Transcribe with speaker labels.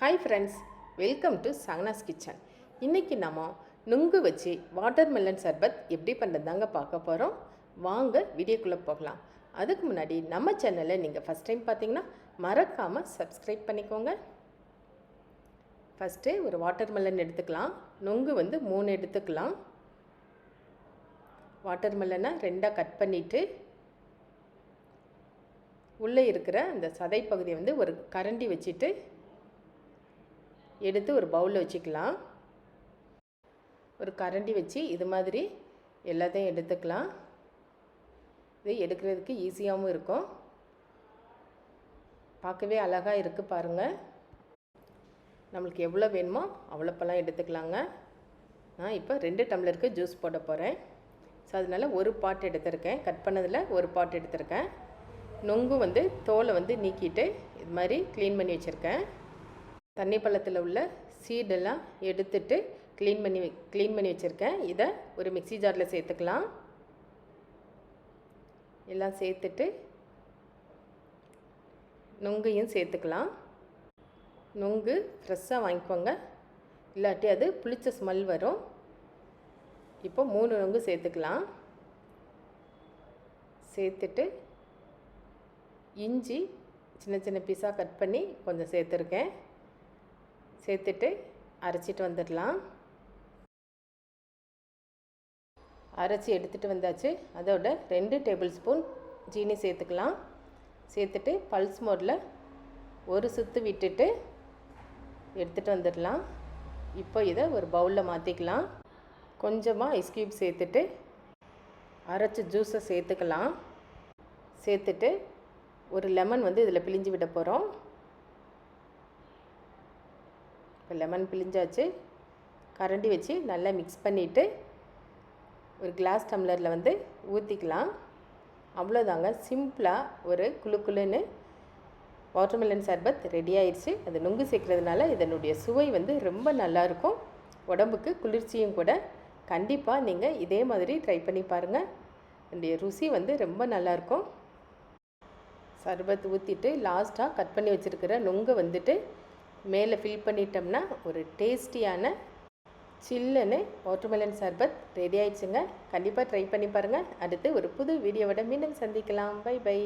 Speaker 1: Hi friends, welcome to Sanganas kitchen. இன்றைக்கி நம்ம நுங்கு வச்சு வாட்டர்மெலன் சர்பத் எப்படி பண்ணுறதாங்க பார்க்க போகிறோம். வாங்க வீடியோக்குள்ளே போகலாம். அதுக்கு முன்னாடி நம்ம சேனலை நீங்கள் ஃபஸ்ட் டைம் பார்த்தீங்கன்னா மறக்காமல் சப்ஸ்கிரைப் பண்ணிக்கோங்க. ஃபஸ்ட்டு ஒரு வாட்டர்மெலன் எடுத்துக்கலாம். நுங்கு 3 எடுத்துக்கலாம். வாட்டர்மெலனை 2ஆக கட் பண்ணிவிட்டு உள்ளே இருக்கிற அந்த சதை பகுதியை ஒரு கரண்டி வச்சுட்டு எடுத்து ஒரு பவுலில் வச்சுக்கலாம். ஒரு கரண்டி வச்சு இது மாதிரி எல்லாத்தையும் எடுத்துக்கலாம். இது எடுக்கிறதுக்கு ஈஸியாகவும் இருக்கும். பார்க்கவே அழகாக இருக்குது பாருங்கள். நம்மளுக்கு எவ்வளோ வேணுமோ அவ்வளோ பழம் எடுத்துக்கலாங்க. நான் இப்போ 2 டம்ளருக்கு ஜூஸ் போட போகிறேன். ஸோ அதனால் ஒரு பாட் எடுத்திருக்கேன். கட் பண்ணதில் ஒரு பாட் எடுத்திருக்கேன். நொங்கு தோலை நீக்கிட்டு இது மாதிரி க்ளீன் பண்ணி வச்சுருக்கேன். தண்ணி பழத்தில் உள்ள சீடெல்லாம் எடுத்துட்டு க்ளீன் பண்ணி வச்சுருக்கேன். இதை ஒரு மிக்ஸி ஜாரில் சேர்த்துக்கலாம். எல்லாம் சேர்த்துட்டு நொங்கையும் சேர்த்துக்கலாம். நொங்கு ஃப்ரெஷ்ஷாக வாங்கிக்கோங்க, இல்லாட்டி அது புளிச்ச ஸ்மெல் வரும். இப்போ 3 நொங்கு சேர்த்துக்கலாம். சேர்த்துட்டு இஞ்சி சின்ன சின்ன பீஸாக கட் பண்ணி கொஞ்சம் சேர்த்துருக்கேன். சேர்த்துட்டு அரைச்சிட்டு வந்துடலாம். அரைச்சி எடுத்துகிட்டு வந்தாச்சு. அதோட 2 டேபிள் ஸ்பூன் ஜீனி சேர்த்துக்கலாம். சேர்த்துட்டு பல்ஸ் மோடில் ஒரு சுற்று விட்டுட்டு எடுத்துகிட்டு வந்துடலாம். இப்போ இதை ஒரு பவுலில் மாற்றிக்கலாம். கொஞ்சமாக ஐஸ் க்யூப் சேர்த்துட்டு அரைச்சி ஜூஸை சேர்த்துக்கலாம். சேர்த்துட்டு ஒரு லெமன் இதில் பிழிஞ்சு விட போகிறோம். இப்போ லெமன் பிழிஞ்சாச்சு. கரண்டி வச்சு நல்லா மிக்ஸ் பண்ணிவிட்டு ஒரு கிளாஸ் டம்ளரில் ஊற்றிக்கலாம். அவ்வளோதாங்க, சிம்பிளாக ஒரு குளுன்னு வாட்டர்மெலன் சர்பத் ரெடி ஆயிடுச்சு. அது நுங்கு சேர்க்குறதுனால இதனுடைய சுவை ரொம்ப நல்லாயிருக்கும். உடம்புக்கு குளிர்ச்சியும் கூட. கண்டிப்பாக நீங்கள் இதே மாதிரி ட்ரை பண்ணி பாருங்கள். இதனுடைய ருசி ரொம்ப நல்லாயிருக்கும். சர்பத் ஊற்றிட்டு லாஸ்ட்டாக கட் பண்ணி வச்சுருக்கிற நுங்கை மேலே ஃபில் பண்ணிட்டோம்னா ஒரு டேஸ்டியான சில்லுன்னு வாட்டர்மெலன் சர்பத் ரெடி ஆயிடுச்சுங்க. கண்டிப்பாக ட்ரை பண்ணி பாருங்கள். அடுத்து ஒரு புது வீடியோவோட மீண்டும் சந்திக்கலாம். Bye by.